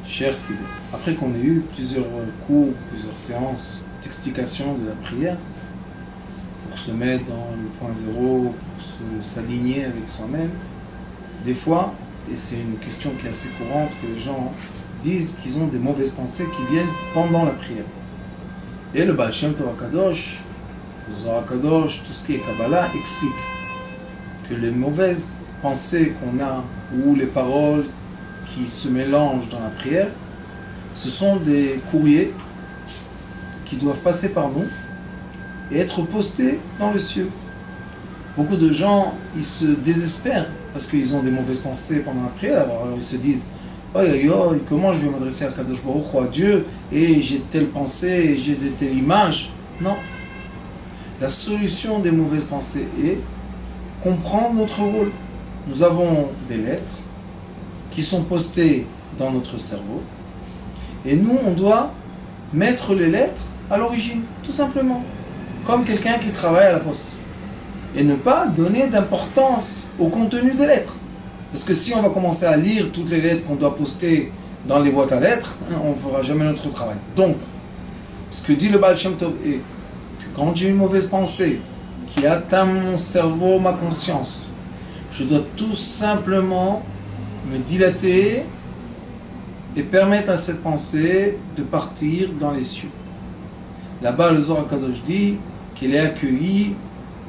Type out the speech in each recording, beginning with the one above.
chers fidèles, après qu'on ait eu plusieurs cours, plusieurs séances d'explication de la prière, pour se mettre dans le point zéro, pour s'aligner avec soi-même, des fois, et c'est une question qui est assez courante, que les gens disent qu'ils ont des mauvaises pensées qui viennent pendant la prière. Et le Baal Shem Tov HaKadosh, le Zohar HaKadosh, tout ce qui est Kabbalah, explique que les mauvaises pensées qu'on a, ou les paroles qui se mélangent dans la prière, ce sont des courriers qui doivent passer par nous et être postés dans le ciel. Beaucoup de gens, ils se désespèrent parce qu'ils ont des mauvaises pensées pendant la prière. Alors ils se disent, comment je vais m'adresser à Kadosh Baruch Hu, à Dieu, et j'ai telle pensée, et j'ai telle image. Non. La solution des mauvaises pensées est comprendre notre rôle. Nous avons des lettres qui sont postées dans notre cerveau, et nous, on doit mettre les lettres à l'origine, tout simplement, comme quelqu'un qui travaille à la poste. Et ne pas donner d'importance au contenu des lettres. Parce que si on va commencer à lire toutes les lettres qu'on doit poster dans les boîtes à lettres, on ne fera jamais notre travail. Donc, ce que dit le Baal Shem Tov est que quand j'ai une mauvaise pensée qui atteint mon cerveau, ma conscience, je dois tout simplement me dilater et permettre à cette pensée de partir dans les cieux. Là-bas, le Zohar HaKadosh dit qu'elle est accueillie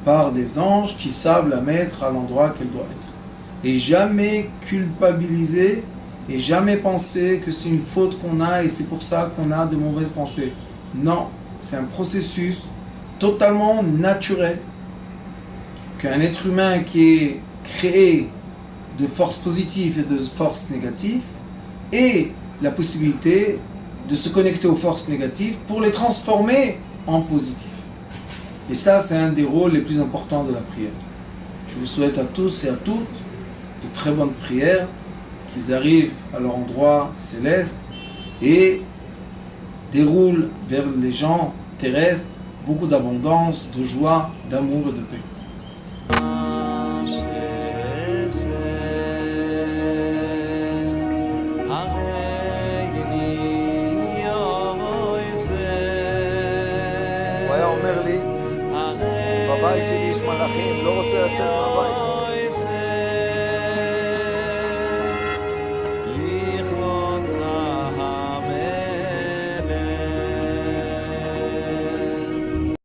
par des anges qui savent la mettre à l'endroit qu'elle doit être. Et jamais culpabiliser et jamais penser que c'est une faute qu'on a et c'est pour ça qu'on a de mauvaises pensées. Non, c'est un processus totalement naturel qu'un être humain qui est créé de forces positives et de forces négatives ait la possibilité de se connecter aux forces négatives pour les transformer en positifs. Et ça, c'est un des rôles les plus importants de la prière. Je vous souhaite à tous et à toutes de très bonnes prières, qu'ils arrivent à leur endroit céleste et déroulent vers les gens terrestres beaucoup d'abondance, de joie, d'amour et de paix. הוא היה אומר לי, בבית שלי יש מלאכים, לא רוצה לצאת מהבית.